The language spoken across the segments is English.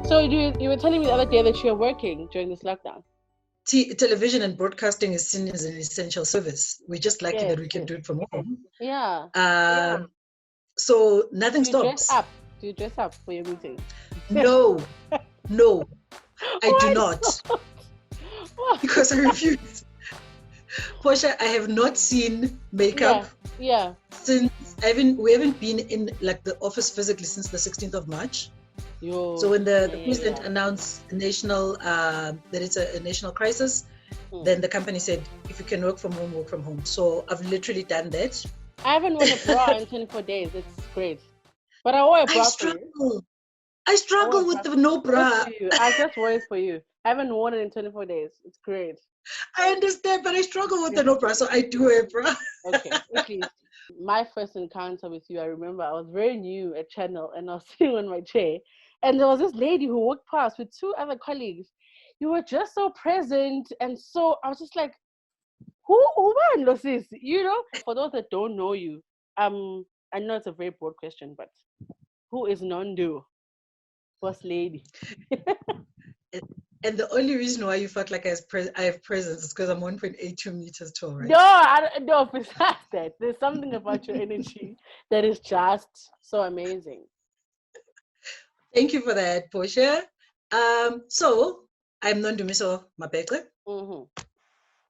So you were telling me the other day that you're working during this lockdown. Television and broadcasting is seen as an essential service. We're just lucky that we can do it from home. Yeah. So nothing Do you dress stops. up? Do you dress up for your meeting? No, I do Why not. What? Because I refuse. Portia, I have not seen makeup Yeah. since we haven't been in like the office physically since the 16th of March. So when the president announced that it's a national crisis, then the company said, if you can work from home, work from home. So I've literally done that. I haven't worn a bra in 24 days. It's great. But I wore a bra for you. I struggle with the no bra. I just wore it for you. I haven't worn it in 24 days. It's great. I understand, but I struggle with the no bra, so I do wear a bra. Okay, at least. My first encounter with you, I remember I was very new at Channel and I was sitting on my chair and there was this lady who walked past with two other colleagues. You were just so present and so, I was just like, who was this? You know, for those that don't know you, I know it's a very broad question, but who is Nondu? First lady. And the only reason why you felt like I have presence is because I'm 1.82 meters tall, right? No, besides that, there's something about your energy that is just so amazing. Thank you for that, Portia. So I'm Nondumiso Mabece. Mm-hmm.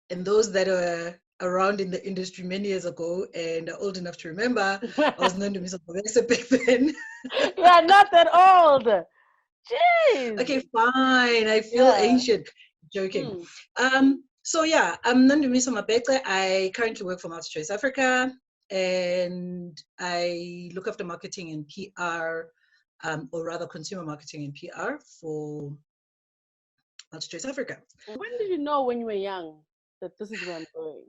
And those that are around in the industry many years ago and are old enough to remember, I was Nondumiso Mabece back then. You are not that old. Jeez. Okay, fine. I feel ancient. Joking. So yeah, I'm Nondumiso Mabece. I currently work for Multichoice Africa, and I look after marketing and PR, or rather consumer marketing and PR for Multichoice Africa. When did you know when you were young that this is where I'm going?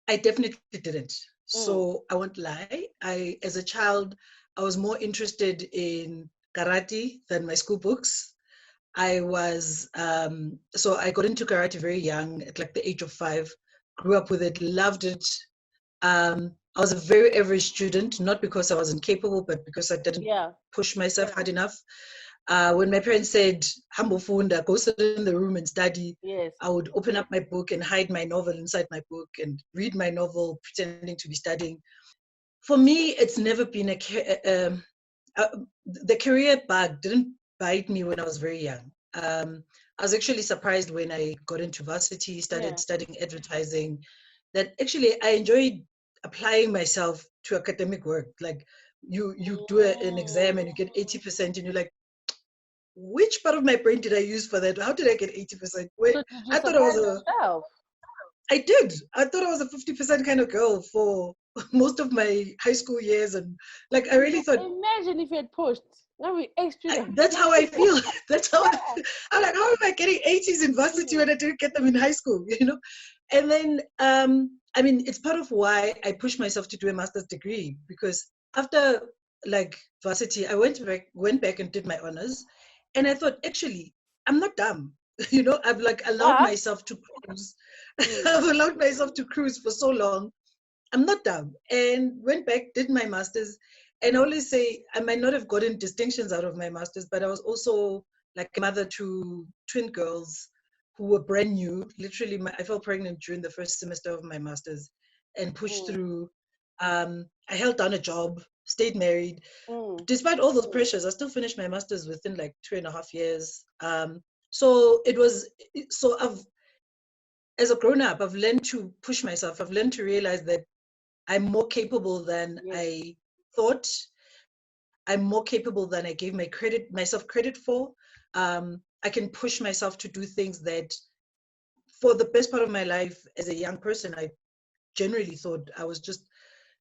I definitely didn't. So I won't lie. As a child, I was more interested in karate than my school books. I was, so I got into karate very young, at like the age of 5, grew up with it, loved it. I was a very average student, not because I wasn't capable, but because I didn't push myself hard enough. When my parents said, "Hambo funda, go sit in the room and study," I would open up my book and hide my novel inside my book and read my novel, pretending to be studying. For me, it's never been the career bug didn't bite me when I was very young. I was actually surprised when I got into varsity, started studying advertising, that actually I enjoyed applying myself to academic work. Like you do an exam and you get 80% and you're like, which part of my brain did I use for that? How did I get 80%? I thought I was I did. I thought I was a 50% kind of girl for most of my high school years, and like I really thought. Imagine if you had pushed. That's how I feel. That's how I'm like, how am I getting 80s in varsity when I didn't get them in high school? You know, and then I mean, it's part of why I pushed myself to do a master's degree, because after like varsity, I went back and did my honors, and I thought, actually, I'm not dumb. You know, I've like allowed myself to cruise. I've allowed myself to cruise for so long. I'm not dumb. And went back, did my master's. And I always say I might not have gotten distinctions out of my master's, but I was also like a mother to twin girls who were brand new. Literally, I fell pregnant during the first semester of my master's and pushed through. I held down a job, stayed married. Despite all those pressures, I still finished my master's within like 2.5 years. So as a grown-up, I've learned to push myself. I've learned to realize that I'm more capable than I thought. I'm more capable than I gave myself credit for. I can push myself to do things that, for the best part of my life as a young person, I generally thought I was just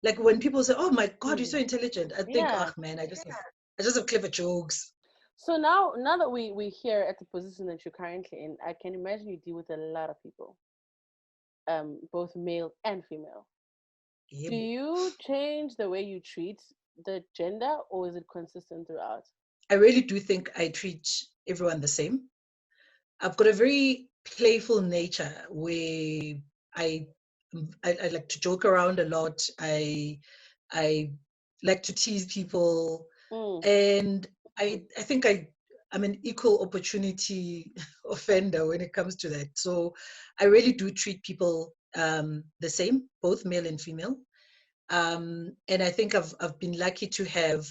like, when people say, "Oh my God, you're so intelligent," I think, "Oh man, I just have clever jokes." So now that we're here at the position that you're currently in, I can imagine you deal with a lot of people, both male and female. Yeah. Do you change the way you treat the gender, or is it consistent throughout? I really do think I treat everyone the same. I've got a very playful nature where I like to joke around a lot. I like to tease people, and I think I'm an equal opportunity offender when it comes to that. So I really do treat people the same, both male and female. And I think I've been lucky to have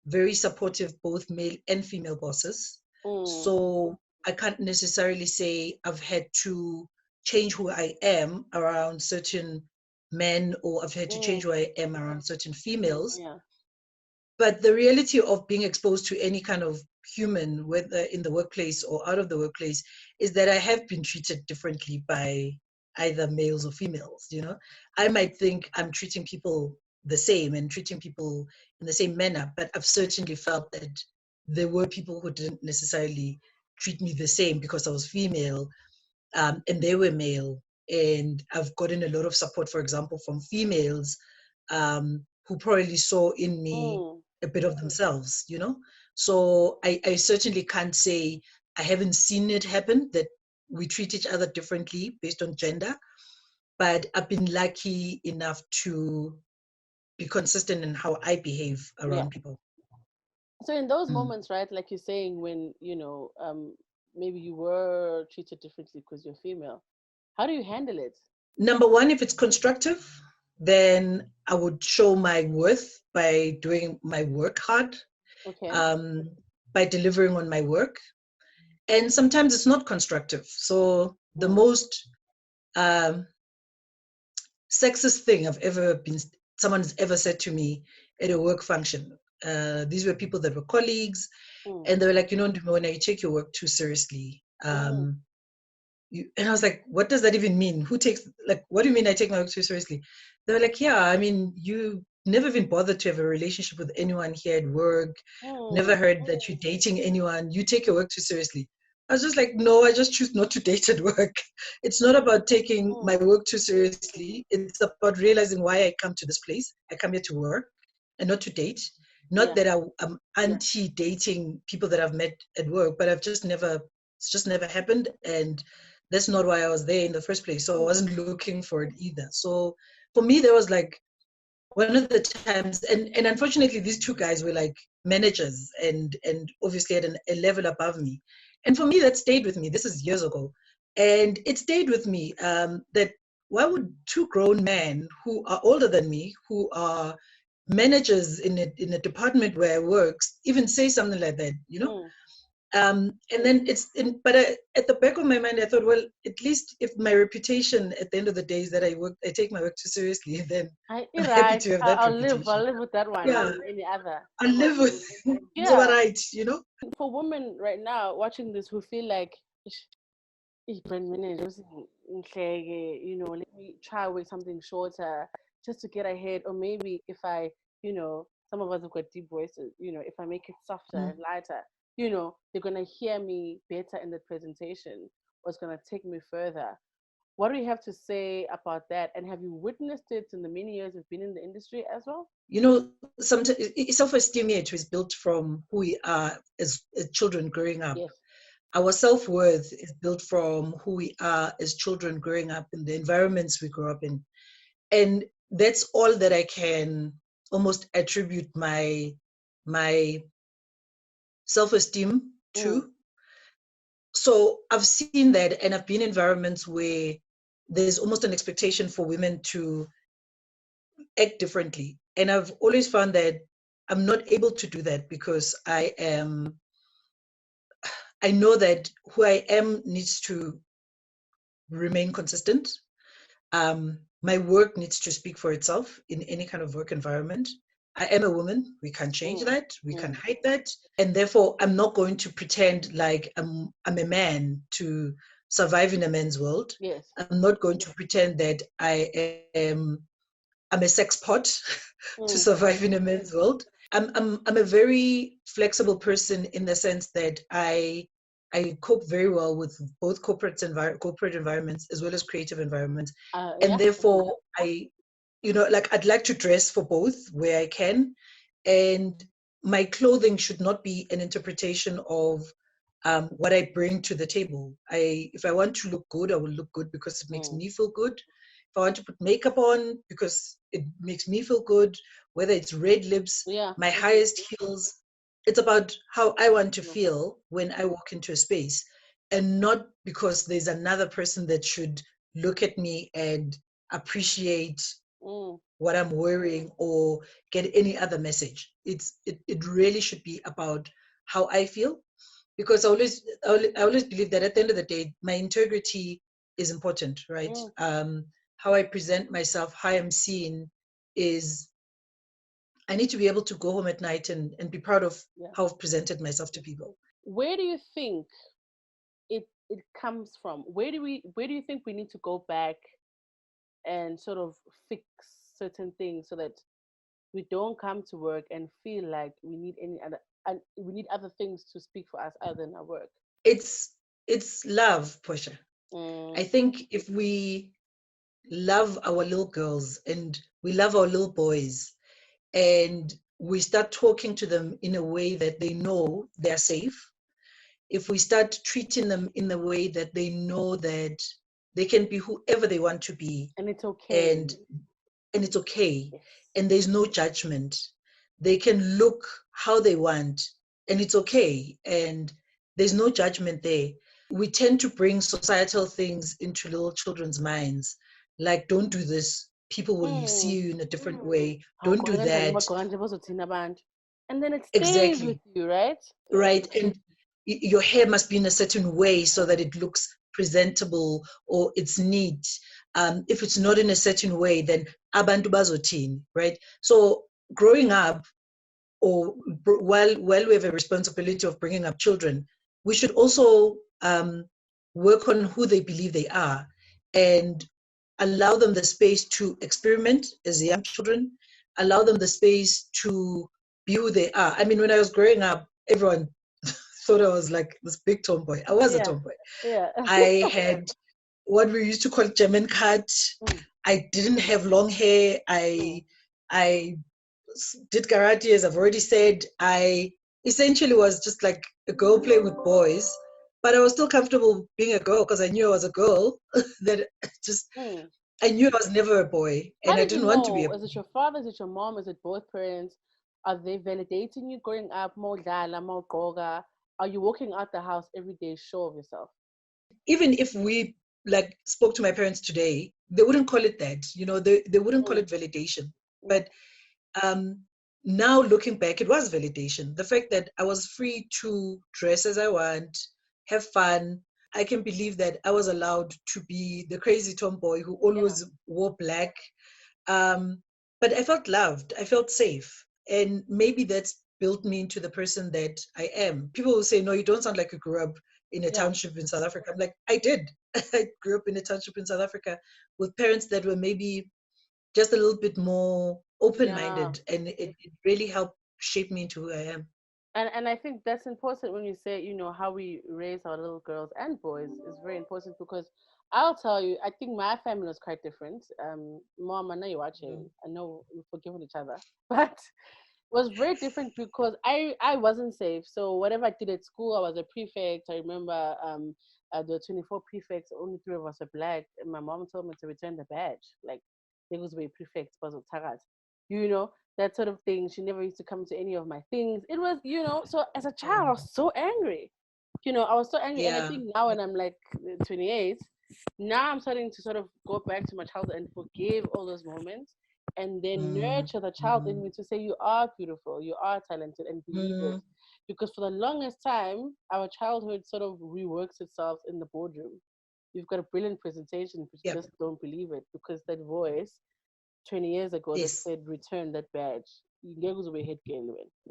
very supportive both male and female bosses. So I can't necessarily say I've had to change who I am around certain men, or I've had to change who I am around certain females. Yeah. But the reality of being exposed to any kind of human, whether in the workplace or out of the workplace, is that I have been treated differently by either males or females. You know, I might think I'm treating people the same and treating people in the same manner, but I've certainly felt that there were people who didn't necessarily treat me the same because I was female, and they were male. And I've gotten a lot of support, for example, from females who probably saw in me a bit of themselves, you know? So I certainly can't say I haven't seen it happen, that we treat each other differently based on gender, but I've been lucky enough to be consistent in how I behave around people. So in those moments, right, like you're saying, when, you know, maybe you were treated differently because you're female, how do you handle it? Number one, if it's constructive, then I would show my worth by doing my work hard, Okay. by delivering on my work. And sometimes it's not constructive. So the most sexist thing someone's ever said to me at a work function, these were people that were colleagues, and they were like, you know, when you take your work too seriously, and I was like, what does that even mean? What do you mean I take my work too seriously? They were like, yeah, I mean, you never even bothered to have a relationship with anyone here at work, never heard that you're dating anyone, you take your work too seriously. I was just like, no, I just choose not to date at work. It's not about taking my work too seriously. It's about realizing why I come to this place. I come here to work and not to date. Not that I'm anti-dating people that I've met at work, but it's just never happened. And that's not why I was there in the first place. So I wasn't looking for it either. So for me, there was like one of the times, and unfortunately, these two guys were like managers and obviously at a level above me. And for me, that stayed with me. This is years ago. And it stayed with me that why would two grown men who are older than me, who are managers in a department where I work, even say something like that, you know? And then at the back of my mind, I thought, well, at least if my reputation at the end of the day is that I take my work too seriously, then I'm happy to have that reputation. I'll live with that one. Yeah, Any other. I'll live with it's all right, you know. For women right now watching this who feel like, brand managers, you know, let me try with something shorter just to get ahead, or maybe if I, you know, some of us have got deep voices, you know, if I make it softer and lighter, you know, they're gonna hear me better in the presentation, or it's gonna take me further. What do you have to say about that? And have you witnessed it in the many years you've been in the industry as well? You know, sometimes self-esteem is built from who we are as children growing up. Yes. Our self-worth is built from who we are as children growing up in the environments we grew up in. And that's all that I can almost attribute my self-esteem to. So I've seen that, and I've been in environments where there's almost an expectation for women to act differently. And I've always found that I'm not able to do that because I know that who I am needs to remain consistent. My work needs to speak for itself in any kind of work environment. I am a woman. We can't change that. We can't hide that. And therefore, I'm not going to pretend like I'm a man to survive in a man's world. Yes. I'm not going to pretend that I'm a sex pot to survive in a man's world. I'm a very flexible person in the sense that I cope very well with both corporate environments as well as creative environments, and therefore I'd like to dress for both where I can, and my clothing should not be an interpretation of what I bring to the table. If I want to look good, I will look good because it makes me feel good. If I want to put makeup on because it makes me feel good, whether it's red lips, my highest heels, It's about how I want to feel when I walk into a space, and not because there's another person that should look at me and appreciate what I'm wearing or get any other message. It really should be about how I feel, because I always believe that at the end of the day, my integrity is important, right? How I present myself, how I'm seen is, I need to be able to go home at night and be proud of how I've presented myself to people. Where do you think it comes from? Where do you think we need to go back and sort of fix certain things so that we don't come to work and feel like we need other things to speak for us other than our work? It's love, Portia. I think if we love our little girls and we love our little boys, and we start talking to them in a way that they know they're safe, if we start treating them in the way that they know that they can be whoever they want to be, and it's okay, and it's okay, and there's no judgment, they can look how they want, and it's okay, and there's no judgment there. We tend to bring societal things into little children's minds, like, don't do this, people will see you in a different way, don't do that. And then it stays Exactly. with you, right? Right. And your hair must be in a certain way so that it looks presentable or it's neat. If it's not in a certain way, then abantu bazothini, right? So growing up, or while we have a responsibility of bringing up children, we should also work on who they believe they are and allow them the space to experiment as young children, allow them the space to be who they are. I mean, when I was growing up, everyone thought I was like this big tomboy. I was a tomboy. Yeah. I had what we used to call German cut. I didn't have long hair. I did karate, as I've already said. I essentially was just like a girl playing with boys, but I was still comfortable being a girl because I knew I was a girl. That just I knew I was never a boy, and I didn't want to be a boy. Is it your father? Is it your mom? Is it both parents? Are they validating you growing up? Are you walking out the house every day sure of yourself? Even if we like spoke to my parents today, they wouldn't call it that. You know, they wouldn't call it validation. But now looking back, it was validation. The fact that I was free to dress as I want, have fun. I can believe that I was allowed to be the crazy tomboy who always wore black. But I felt loved. I felt safe. And maybe that's built me into the person that I am. People will say, no, you don't sound like you grew up in a township in South Africa. I'm like, I did. I grew up in a township in South Africa with parents that were maybe just a little bit more open-minded, and it really helped shape me into who I am. And I think that's important when you say, you know, how we raise our little girls and boys is very important, because I'll tell you, I think my family was quite different. Mom, I know you're watching. I know we've forgiven each other, but it was very different because I wasn't safe. So whatever I did at school, I was a prefect. I remember the 24 prefects, only 3 of us were black, and my mom told me to return the badge. Like, there was a prefect, you know, that sort of thing. She never used to come to any of my things. It was, you know, so as a child, I was so angry. You know, I was so angry. And I think now when I'm like 28, now I'm starting to sort of go back to my childhood and forgive all those moments, and then nurture the child in me to say, you are beautiful, you are talented, and believe it. Because for the longest time, our childhood sort of reworks itself in the boardroom. You've got a brilliant presentation, but you just don't believe it because that voice 20 years ago that said return that badge. You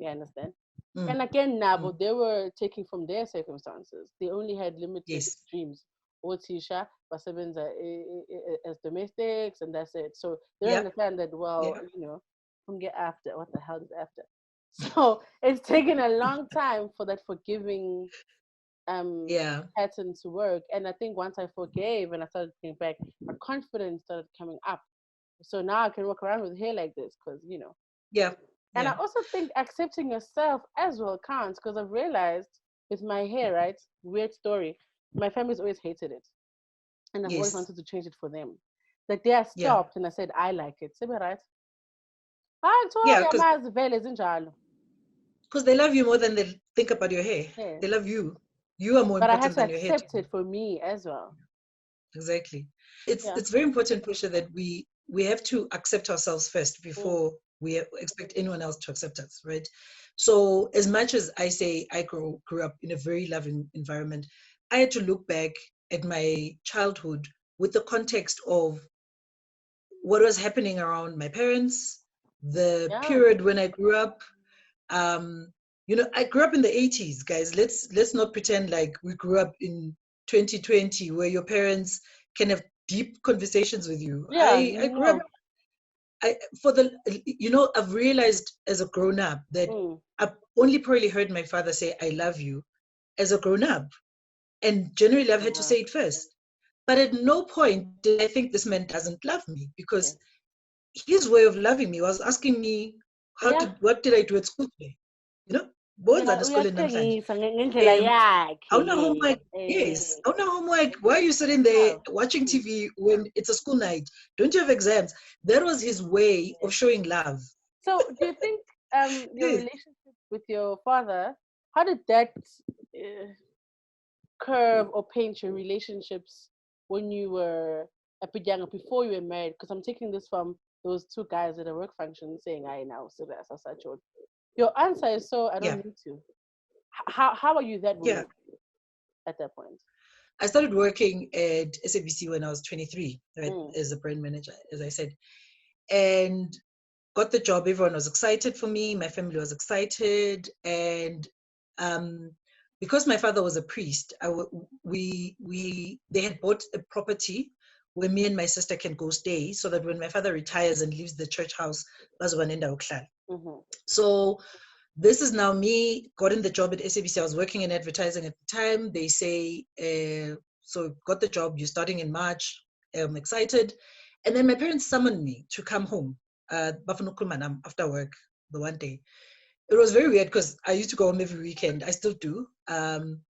understand? And again, now, but they were taking from their circumstances. They only had limited streams. Otisha, Basebenza as domestics, and that's it. So they understand that, well, you know, from get after, what the hell is after? So it's taken a long time for that forgiving pattern to work. And I think once I forgave and I started getting back, my confidence started coming up. So now I can walk around with hair like this because, you know. And I also think accepting yourself as well counts, because I've realized with my hair, right? Weird story. My family's always hated it. And I've always wanted to change it for them. Like, they stopped and I said, I like it. Say, right? I told you, Because they love you more than they think about your hair. Yeah. They love you. You are more But I had important to than your hair. accept it for me as well. Exactly. It's very important, Portia, that we have to accept ourselves first before we expect anyone else to accept us, right? So as much as I say I grew up in a very loving environment, I had to look back at my childhood with the context of what was happening around my parents, the period when I grew up. I grew up in the 80s, guys. Let's not pretend like we grew up in 2020 where your parents can have deep conversations with you. I grew up I've realized as a grown up that I've only probably heard my father say I love you as a grown up, and generally I've had to say it first. But at no point did I think this man doesn't love me, because his way of loving me was asking me what did I do at school today, you know. Homework. Yes. Homework. Why are you sitting there watching TV when it's a school night? Don't you have exams? That was his way of showing love. So do you think your relationship with your father, how did that curve or paint your relationships when you were a bit younger, before you were married? Because I'm taking this from those two guys at a work function saying, I now, so that's such a. Your answer is so I don't need to. How are you that woman at that point? I started working at SABC when I was 23, right, as a brand manager, as I said, and got the job. Everyone was excited for me. My family was excited, and because my father was a priest, they had bought a property where me and my sister can go stay, so that when my father retires and leaves the church house, so this is now me, got in the job at SABC. I was working in advertising at the time. They say, so got the job, you're starting in March. I'm excited. And then my parents summoned me to come home after work the one day. It was very weird because I used to go home every weekend. I still do.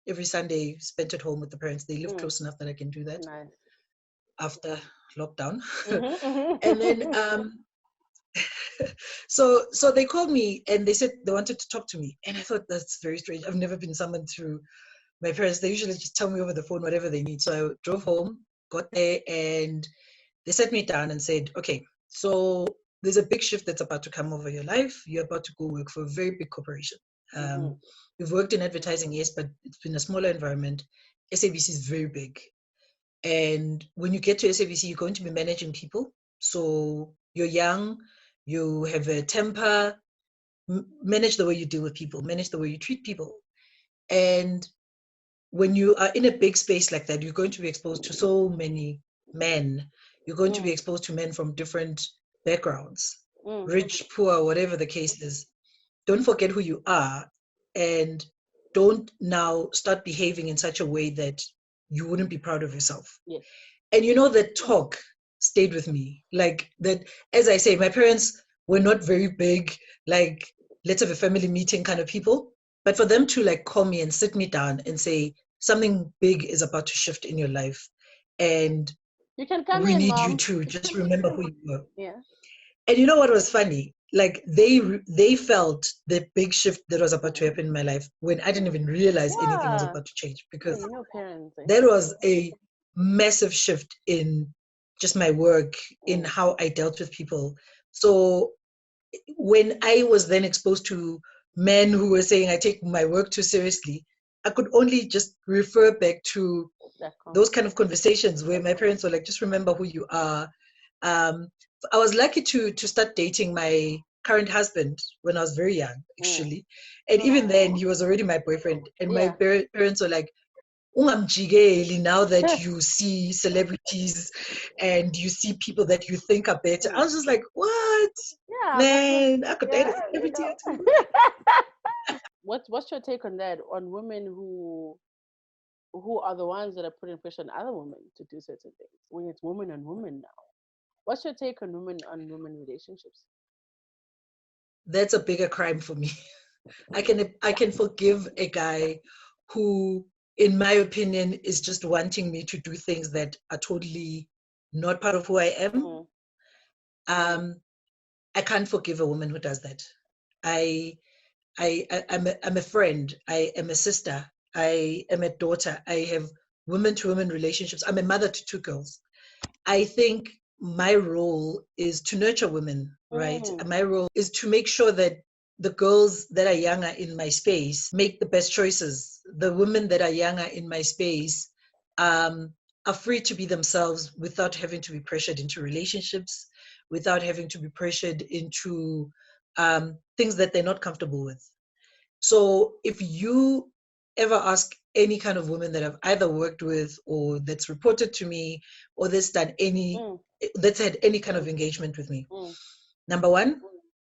Every Sunday spent at home with the parents. They live close enough that I can do that after lockdown. And then so they called me and they said they wanted to talk to me, and I thought that's very strange. I've never been summoned through my parents. They usually just tell me over the phone whatever they need. So I drove home, got there, and they sat me down and said, okay, so there's a big shift that's about to come over your life. You're about to go work for a very big corporation. You've worked in advertising, yes, but it's been a smaller environment. SABC is very big, and when you get to SABC, you're going to be managing people. So you're young, you have a temper, manage the way you deal with people, manage the way you treat people. And when you are in a big space like that, you're going to be exposed to so many men. You're going to be exposed to men from different backgrounds, rich, poor, whatever the case is. Don't forget who you are, and don't now start behaving in such a way that you wouldn't be proud of yourself. Yes. And that talk stayed with me. Like that, as I say, my parents were not very big, like, let's have a family meeting kind of people. But for them to call me and sit me down and say, something big is about to shift in your life, and you can come we in, need Mom. you to just remember who you were. Yeah. And you know what was funny? Like they felt the big shift that was about to happen in my life when I didn't even realize anything was about to change, because that was a massive shift in just my work, in how I dealt with people. So when I was then exposed to men who were saying I take my work too seriously, I could only just refer back to those kind of conversations where my parents were like, just remember who you are. I was lucky to start dating my current husband when I was very young, actually. And even then, he was already my boyfriend. And my parents were like, now that you see celebrities and you see people that you think are better. I was just like, what? Yeah, man, I could date a celebrity too. What's your take on that? On women who are the ones that are putting pressure on other women to do certain things when it's woman on woman now? What's your take on women relationships? That's a bigger crime for me. I can forgive a guy who, in my opinion, is just wanting me to do things that are totally not part of who I am. I can't forgive a woman who does that. I'm a friend. I am a sister. I am a daughter. I have women-to-women relationships. I'm a mother to two girls. I think my role is to nurture women, right? And my role is to make sure that the girls that are younger in my space make the best choices. The women that are younger in my space are free to be themselves without having to be pressured into relationships, without having to be pressured into things that they're not comfortable with. So if you ever ask any kind of woman that I've either worked with or that's reported to me or that's had any kind of engagement with me, number one,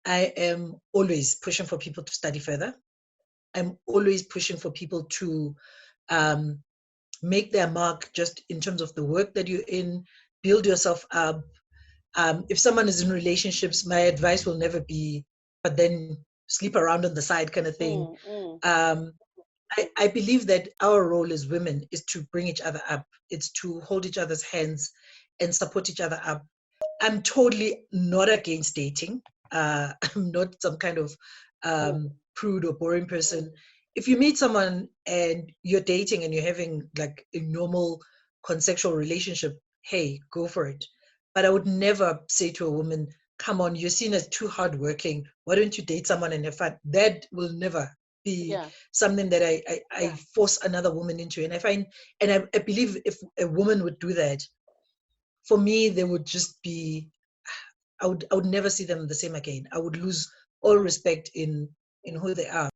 I am always pushing for people to study further. I'm always pushing for people to make their mark just in terms of the work that you're in, build yourself up. If someone is in relationships, my advice will never be, but then sleep around on the side kind of thing. I believe that our role as women is to bring each other up. It's to hold each other's hands and support each other up. I'm totally not against dating. I'm not some kind of prude or boring person. If you meet someone and you're dating and you're having like a normal consensual relationship, hey, go for it. But I would never say to a woman, come on, you're seen as too hardworking. Why don't you date someone and have fun? That will never be something that I force another woman into. And I believe if a woman would do that, for me, they would just be, I would never see them the same again. I would lose all respect in who they are.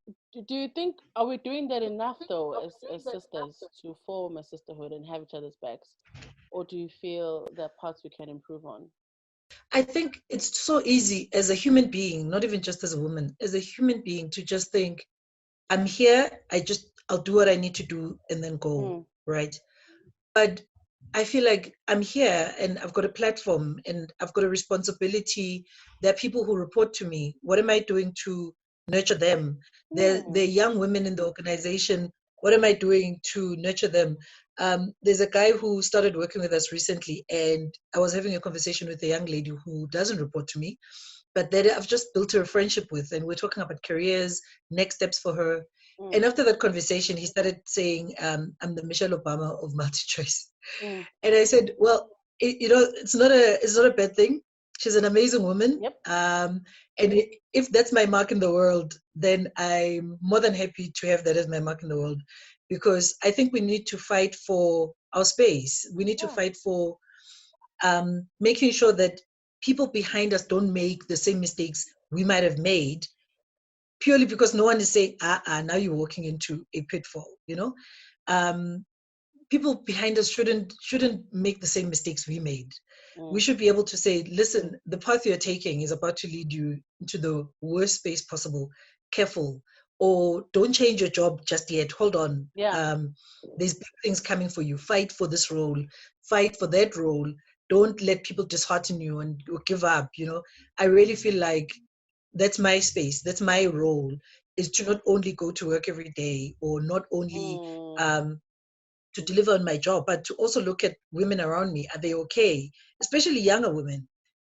Do you think, are we doing that enough though, as sisters, to form a sisterhood and have each other's backs? Or do you feel there are parts we can improve on? I think it's so easy as a human being, not even just as a woman, as a human being to just think, I'm here, I'll do what I need to do and then go, right? But I feel like I'm here and I've got a platform and I've got a responsibility. There are people who report to me. What am I doing to nurture them? They're young women in the organization. What am I doing to nurture them? There's a guy who started working with us recently, and I was having a conversation with a young lady who doesn't report to me, but that I've just built a friendship with, and we're talking about careers, next steps for her. And after that conversation, he started saying, I'm the Michelle Obama of Multichoice. And I said, well, it's not a bad thing. She's an amazing woman. Yep. And if that's my mark in the world, then I'm more than happy to have that as my mark in the world, because I think we need to fight for our space. We need to fight for making sure that people behind us don't make the same mistakes we might have made, purely because no one is saying, now you're walking into a pitfall, people behind us shouldn't make the same mistakes we made. We should be able to say, listen, the path you're taking is about to lead you into the worst space possible. Careful. Or don't change your job just yet. Hold on. There's big things coming for you. Fight for this role. Fight for that role. Don't let people dishearten you and give up. I really feel like that's my space. That's my role, is to not only go to work every day or not only to deliver on my job, but to also look at women around me. Are they okay? Especially younger women.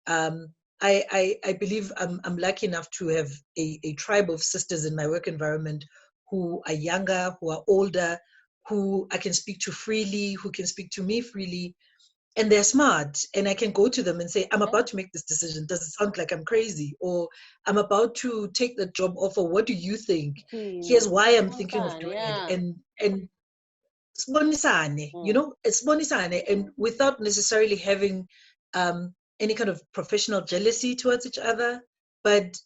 I believe I'm lucky enough to have a tribe of sisters in my work environment who are younger, who are older, who I can speak to freely, who can speak to me freely, and they're smart. And I can go to them and say, I'm about to make this decision. Does it sound like I'm crazy? Or I'm about to take the job offer. What do you think? Here's why I'm thinking of doing it. And Sponisane, it's Sponisane, and without necessarily having any kind of professional jealousy towards each other. But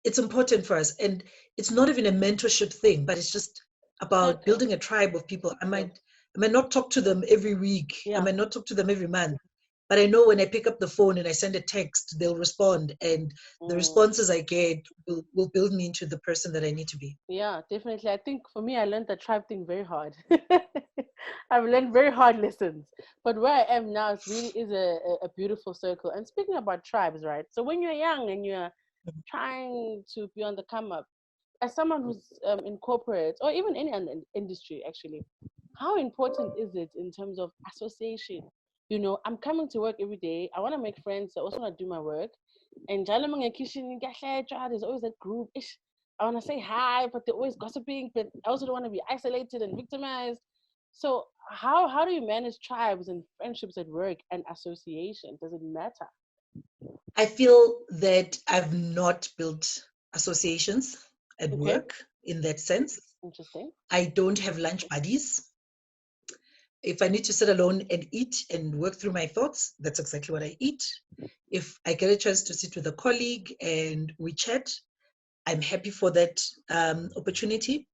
it's important for us, and it's not even a mentorship thing, but it's just about building a tribe of people. I might not talk to them every week. I might not talk to them every month, but I know when I pick up the phone and I send a text, they'll respond, and the responses I get will build me into the person that I need to be. Yeah, definitely. I think for me, I learned the tribe thing very hard. I've learned very hard lessons. But where I am now, it really is a beautiful circle. And speaking about tribes, right? So when you're young and you're trying to be on the come up, as someone who's in corporate or even any other industry, actually, how important is it in terms of association? I'm coming to work every day. I want to make friends. I also want to do my work. And there's always that group. I want to say hi, but they're always gossiping. But I also don't want to be isolated and victimized. So how do you manage tribes and friendships at work and association? Does it matter? I feel that I've not built associations at Okay, work in that sense. interesting. I don't have lunch buddies. If I need to sit alone and eat and work through my thoughts, that's exactly what I eat. If I get a chance to sit with a colleague and we chat, I'm happy for that opportunity.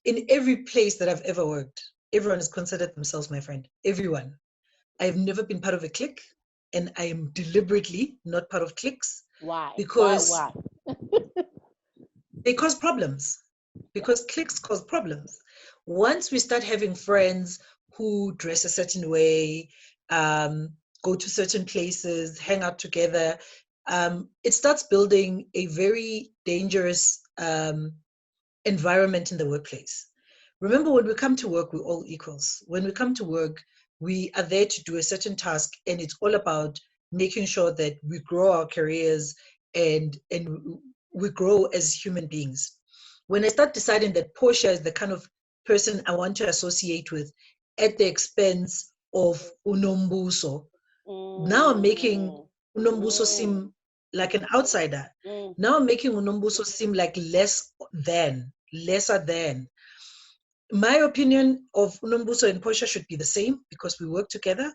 In every place that I've ever worked, everyone has considered themselves my friend. Everyone. I've never been part of a clique, and I am deliberately not part of cliques Why? Why? because Why? they cause problems. Because cliques cause problems. Once we start having friends who dress a certain way, um, go to certain places, hang out together, it starts building a very dangerous environment in the workplace. Remember, when we come to work, we're all equals. When we come to work, we are there to do a certain task, and it's all about making sure that we grow our careers and we grow as human beings. When I start deciding that Portia is the kind of person I want to associate with at the expense of Unombuso, now I'm making Mm, Unombuso mm, seem like an outsider. mm. Now I'm making Unombuso seem like lesser than. My opinion of Unombuso and Portia should be the same because we work together.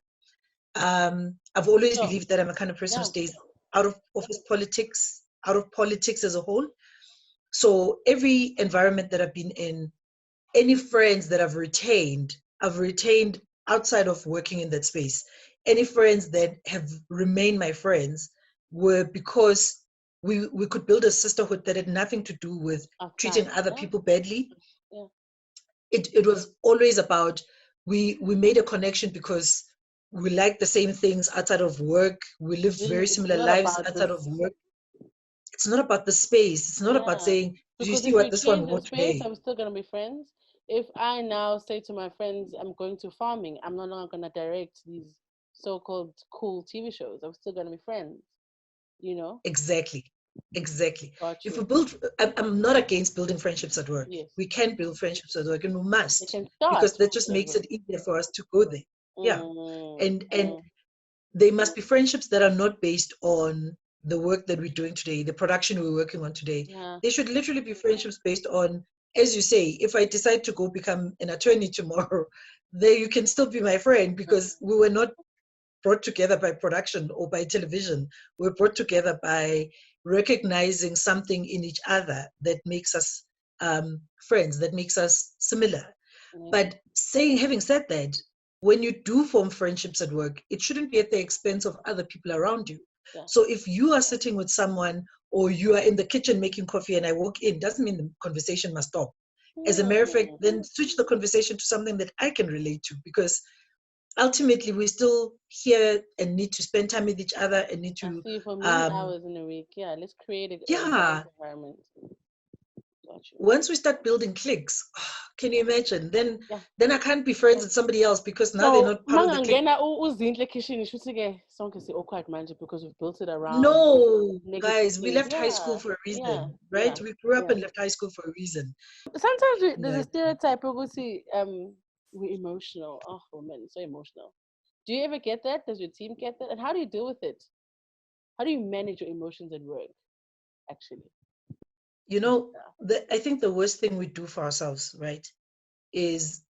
I've always So believed that I'm a kind of person who yeah, stays out of office politics, out of politics as a whole. So every environment that I've been in, any friends that I've retained outside of working in that space. Any friends that have remained my friends were because we could build a sisterhood that had nothing to do with treating outside. other Yeah, people badly. yeah. It was always about we made a connection because we like the same things outside of work. We live very It's similar not lives about outside of this. work. It's not about the space. It's not about Yeah, saying, do you because see if what we this one change the wore space, today? I'm still gonna be friends. If I now say to my friends, I'm going to farming, I'm no longer gonna direct these so-called cool TV shows. I'm still gonna be friends. You know, Exactly. Exactly. got If we you. build, I'm not against building friendships at work. Yes, We can build friendships at work and we they must can because start that just at makes work. it easier for us to go there. Yeah. Mm, And mm, they must be friendships that are not based on the work that we're doing today, the production we're working on today. yeah. They should literally be friendships based on, as you say, if I decide to go become an attorney tomorrow, there you can still be my friend because we were not brought together by production or by television. We're brought together by recognizing something in each other that makes us friends, that makes us similar. Yeah, But having said that, when you do form friendships at work, it shouldn't be at the expense of other people around you. yeah. So if you are sitting with someone or you are in the kitchen making coffee and I walk in, doesn't mean the conversation must stop. As a matter of fact, Mm. then switch the conversation to something that I can relate to because ultimately we're still here and need to spend time with each other and need I to see for many um hours in a week. Yeah, let's create a nice yeah, environment. Got you. once we start building cliques, can you imagine, Yeah. then I can't be friends with somebody else because now they're So not part of the clique. mangangena uzindle ekhishini shuthi ke sonke si awkward manje because we've built it around No, negative guys, we things. left high school Yeah, for a yeah, reason, yeah, right? We grew up yeah. and left high school for a reason. Sometimes there's a But stereotype of we're emotional. Oh, women, so emotional. Do you ever get that? Does your team get that? And how do you deal with it? How do you manage your emotions at work? Actually, you know, I think the worst thing we do for ourselves, right, is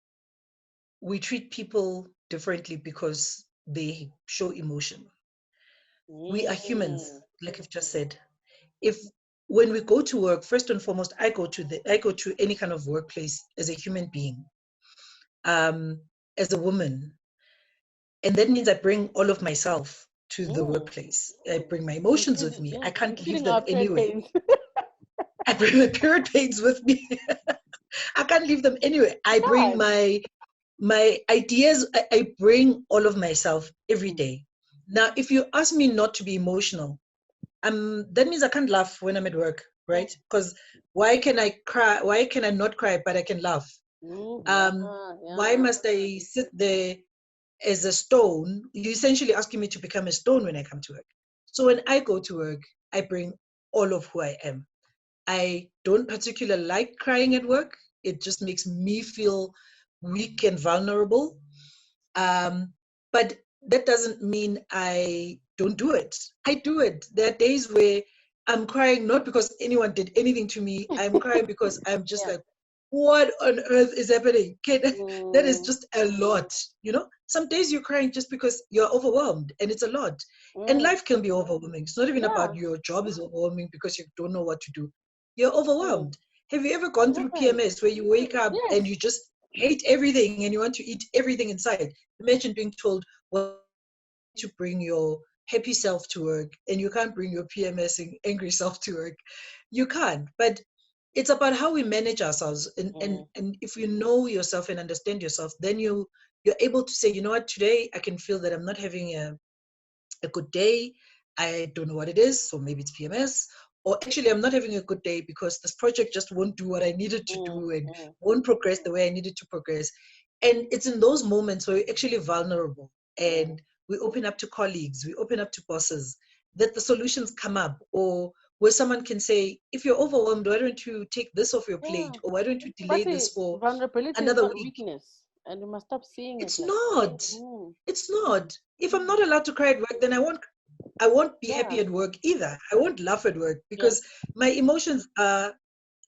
we treat people differently because they show emotion. We are humans, mm, like I've just said. If when we go to work, first and foremost, I go to any kind of workplace as a human being, um, as a woman, and that means I bring all of myself to the mm, workplace. I bring my emotions with including me. yeah, I can't leave including them our period anywhere. pains. I bring my period pains with me. I can't leave them anywhere. I bring God. my ideas. I bring all of myself every day. Now, if you ask me not to be emotional, that means I can't laugh when I'm at work, Yeah. right? Because why can I cry? Why can I not cry, but I can laugh? Yeah, Why yeah. must I sit there as a stone? You're essentially asking me to become a stone when I come to work. So when I go to work, I bring all of who I am. I don't particularly like crying at work. It just makes me feel weak and vulnerable. But that doesn't mean I don't do it. I do it. There are days where I'm crying not because anyone did anything to me. I'm crying because I'm just Yeah. like, what on earth is happening? Okay, that is Mm, just a lot. Some days you're crying just because you're overwhelmed, and it's a lot. And mm, life can be overwhelming. It's not even yeah. about your job is overwhelming because you don't know what to do. You're Mm, overwhelmed. Have you ever gone it through happens. PMS where you wake up Yes. and you just hate everything and you want to eat everything inside? Imagine being told, well, you need to bring your happy self to work and you can't bring your PMSing angry self to work. You can't. But it's about how we manage ourselves. And, and, Mm, and if you know yourself and understand yourself, then you're able to say, you know what, today I can feel that I'm not having a good day. I don't know what it is, so maybe it's PMS. Or actually, I'm not having a good day because this project just won't do what I needed to mm, do and mm, won't progress the way I needed to progress. And it's in those moments where we're actually vulnerable mm. and we open up to colleagues, we open up to bosses, that the solutions come up. Or where someone can say, if you're overwhelmed, why don't you take this off your Yeah. plate? Or why don't you But delay see, this for vulnerability is another not week? weakness, and you must stop seeing it It's like that. not. Mm, It's not. If I'm not allowed to cry at work, then I won't be yeah. happy at work either. I won't laugh at work Yes. because my emotions are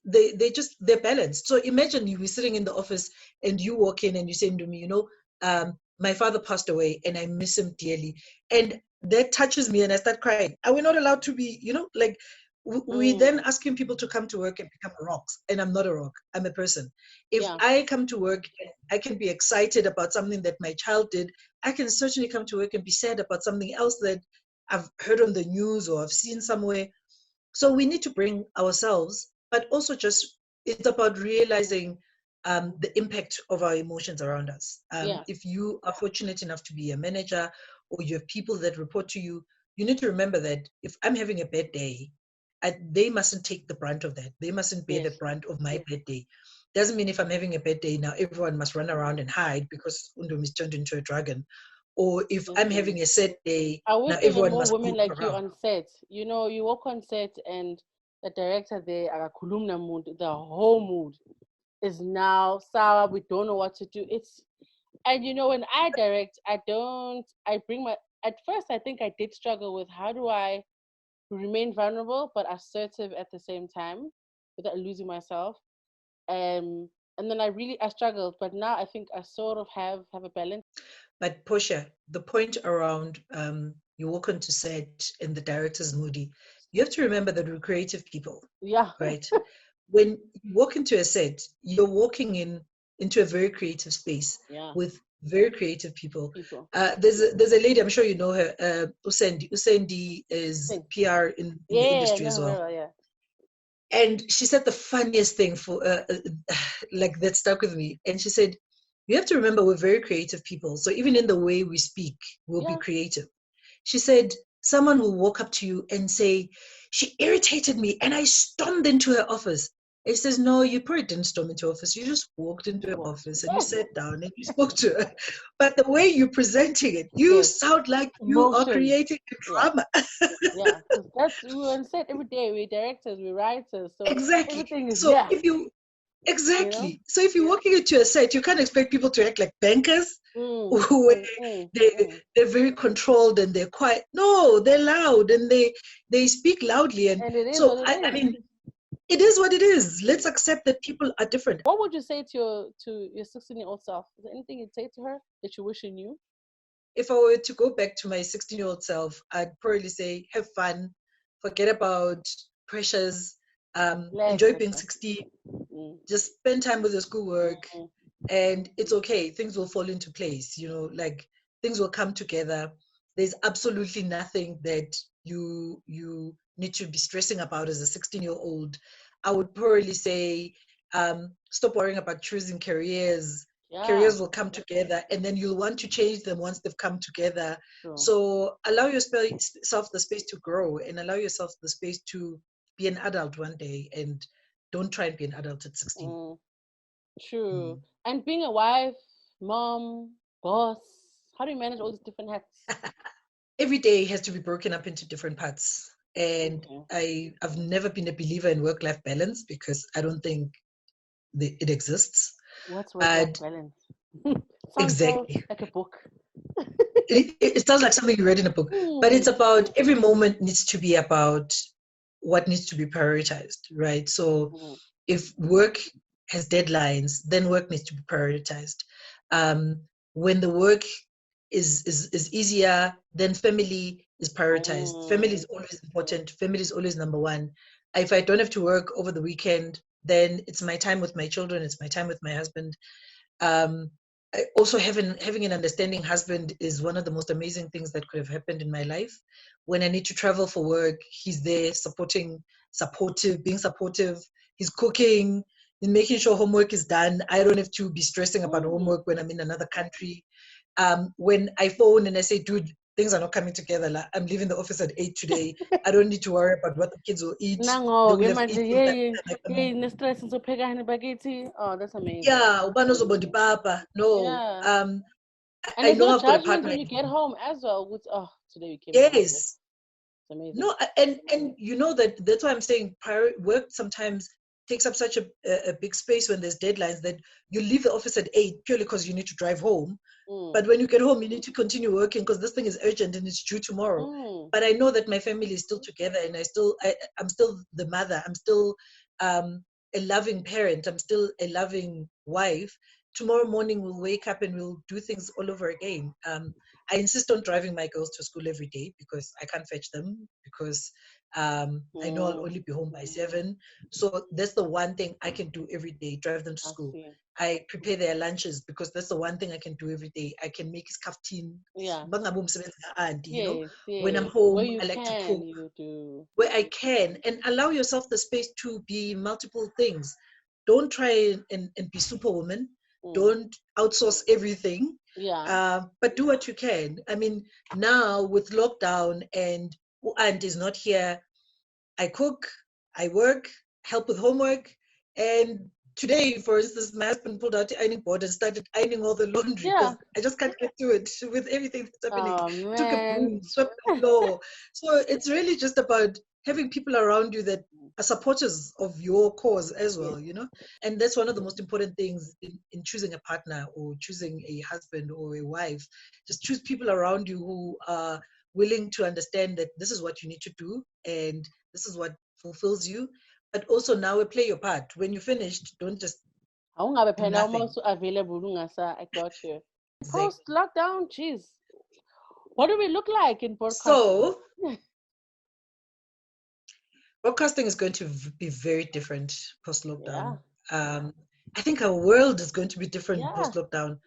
they're balanced. So imagine you be sitting in the office and you walk in and you say to me, my father passed away and I miss him dearly. And that touches me and I start crying. Are we not allowed to be, like we Mm, then asking people to come to work and become rocks. And I'm not a rock. I'm a person. If yeah. I come to work, I can be excited about something that my child did. I can certainly come to work and be sad about something else that I've heard on the news or I've seen somewhere. So we need to bring ourselves, but also just it's about realizing the impact of our emotions around us. Yeah. If you are fortunate enough to be a manager or you have people that report to you, you need to remember that if I'm having a bad day, they mustn't take the brunt of that. They mustn't bear the Yes. brunt of my bad day. Doesn't mean if I'm having a bad day now, everyone must run around and hide because Undum is turned into a dragon. Or if I'm Listen. having a sad day, I now wish there were everyone more must women go like you around. on set. You walk on set and the director there, akakhuluma mood, the whole mood is now sour. We don't know what to do. And when I direct, I bring at first I think I did struggle with how do I remain vulnerable but assertive at the same time without losing myself. And then I struggled, but now I think I sort of have a balance. But Portia, the point around you walk onto set and the director's moody, you have to remember that we're creative people, Yeah. right? When you walk into a set, you're walking into a very creative space Yeah. with very creative people. People. There's a lady, I'm sure you know her, Usendi. Usendi is Think. PR in the Yeah, industry no, as very well. well, yeah. And she said the funniest thing like that stuck with me. And she said, you have to remember we're very creative people. So even in the way we speak, we'll be Yeah. creative. She said, someone will walk up to you and say, she irritated me and I stormed into her office. And she says, no, you probably didn't storm into her office. You just walked into her What? office and you Yes. sat down and you spoke to her. But the way you're presenting it, you Yes. sound like you are Emotion. creating a Yeah. drama. Yeah. 'Cause we're on set every day. We're directors, we're writers, so Exactly. everything is So yeah. if you You know. Exactly. So if you're walking into a set, you can't expect people to act like bankers Mm, who mm, mm, they mm. they're very controlled and they're quiet. No, they're loud and they speak loudly. And And it is so what it I is. mean, it is what it is. Let's accept that people are different. What would you say to your 16-year-old self? Is there anything you'd say to her that you wish you knew? If I were to go back to my 16-year-old self, I'd probably say, have fun, forget about pressures, Less enjoy being pressure. 16, Mm, just spend time with your schoolwork, mm, and it's okay. Things will fall into place, like things will come together. There's absolutely nothing that you need to be stressing about as a 16-year-old. I would probably say stop worrying about choosing careers. yeah. Careers will come together and then you'll want to change them once they've come together. True. So allow yourself the space to grow and allow yourself the space to be an adult one day, and don't try and be an adult at 16. Mm, true. Mm. And being a wife, mom, boss, how do you manage all these different hats? Every day has to be broken up into different parts. And I've never been a believer in work-life balance because I don't think it exists. What's work-life balance? Sounds Exactly. so like a book. It sounds like something you read in a book, but it's about every moment needs to be about what needs to be prioritized, right? So if work has deadlines, then work needs to be prioritized. When the work is easier, then family is prioritized. Family is always important. Family is always number one. If I don't have to work over the weekend, then it's my time with my children. It's my time with my husband. Also having an understanding husband is one of the most amazing things that could have happened in my life. When I need to travel for work, he's there supportive, being supportive. He's cooking and making sure homework is done. I don't have to be stressing about homework when I'm in another country. When I phone and I say, dude, things are not coming together. Like, I'm leaving the office at 8 today. I don't need to worry about what the kids will eat. They will have eaten. Oh, that's amazing. Yeah, papa. No. Yeah. And I there's know no I've got a judgment partner. when you get home as well. Today we came home. Yes. It's amazing. No, and you know that's why I'm saying work sometimes takes up such a big space when there's deadlines that you leave the office at 8 purely because you need to drive home. But when you get home, you need to continue working because this thing is urgent and it's due tomorrow. But I know that my family is still together, and I'm still the mother. I'm still a loving parent. I'm still a loving wife. Tomorrow morning we'll wake up and we'll do things all over again. I insist on driving my girls to school every day because I can't fetch them because I know I'll only be home by 7. So that's the one thing I can do every day, drive them to school. I prepare their lunches because that's the one thing I can do every day. I can make kaftin. Yeah. You know, when I'm home, I like to cook. Where I can, and allow yourself the space to be multiple things. Don't try and be superwoman. Don't outsource everything. Yeah. But do what you can. I mean, now with lockdown and aunt is not here, I cook, I work, help with homework. And today, for instance, my husband pulled out the ironing board and started ironing all the laundry because I just can't get to it with everything that's happening. Oh, Took a broom, swept the floor. So it's really just about having people around you that are supporters of your cause as well, you know? And that's one of the most important things in choosing a partner or choosing a husband or a wife. Just choose people around you who are willing to understand that this is what you need to do and this is what fulfills you. But also now play your part. When you're finished, don't just do nothing. I got you. Post lockdown, jeez. What do we look like in broadcasting? So broadcasting is going to be very different post lockdown. I think our world is going to be different post lockdown.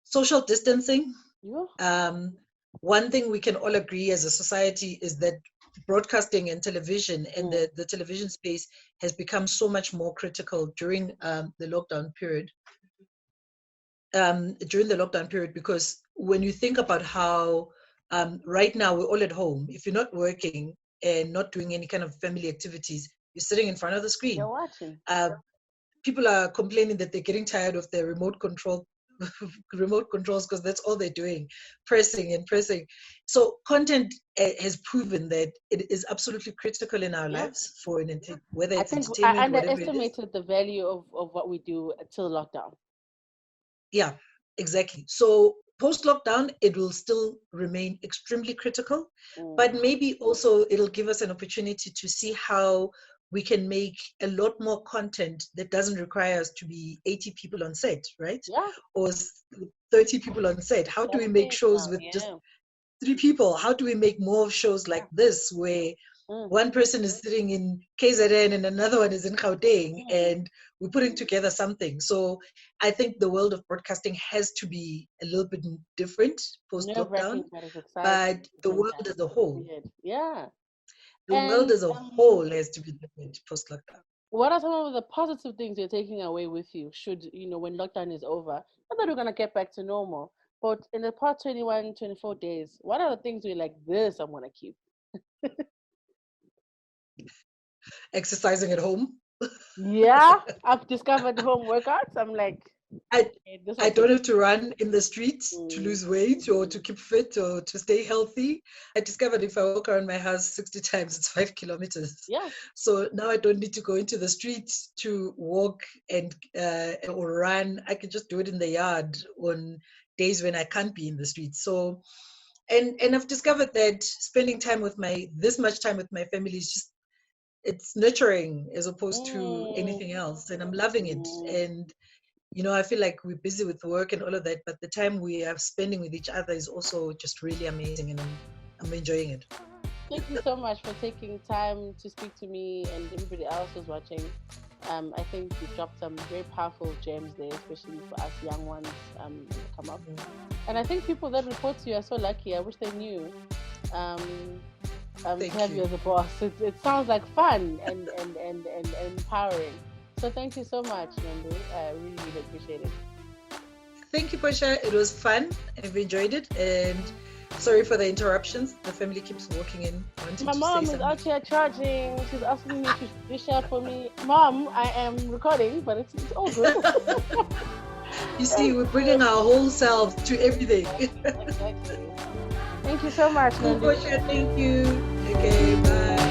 Social distancing. One thing we can all agree as a society is that broadcasting and television and the television space has become so much more critical during the lockdown period. Because when you think about how right now we're all at home, if you're not working and not doing any kind of family activities, you're sitting in front of the screen. You're watching. People are complaining that they're getting tired of their remote controls because that's all they're doing, pressing. So content has proven that it is absolutely critical in our lives for whether it's entertainment, I whatever underestimated the value of what we do until lockdown. Yeah, exactly. So post-lockdown, it will still remain extremely critical, but maybe also it'll give us an opportunity to see how we can make a lot more content that doesn't require us to be 80 people on set, right? Yeah. Or 30 people on set. How do we make shows with just 3 people? How do we make more shows like this where one person is sitting in KZN and another one is in Gauteng and we're putting together something? So I think the world of broadcasting has to be a little bit different post-lockdown, but the world as a whole. Yeah. The world as a whole has to be different post-lockdown. What are some of the positive things you're taking away with you when lockdown is over? Not that we're going to get back to normal, but in the past 21, 24 days, what are the things you're like, this I'm going to keep? Exercising at home. Yeah, I've discovered home workouts. I'm like, I don't have to run in the streets to lose weight or to keep fit or to stay healthy. I discovered if I walk around my house 60 times, it's 5 kilometers. Yeah. So now I don't need to go into the streets to walk and or run. I can just do it in the yard on days when I can't be in the streets. So, and I've discovered that spending time with this much time with my family is just, it's nurturing as opposed to anything else. And I'm loving it. And I feel like we're busy with work and all of that, but the time we are spending with each other is also just really amazing, and I'm enjoying it. Thank you so much for taking time to speak to me and everybody else who's watching. I think you dropped some very powerful gems there, especially for us young ones come up. And I think people that report to you are so lucky. I wish they knew to have you as a boss. It sounds like fun and empowering. So thank you so much, Nondu. I really, really appreciate it. Thank you, Portia. It was fun. I've enjoyed it. And sorry for the interruptions. The family keeps walking in. My mom is out here charging. She's asking me to dish out for me. Mom, I am recording, but it's all good. You see, we're bringing our whole selves to everything. Exactly. Thank you so much, Nondu. Portia, thank you. Okay, bye.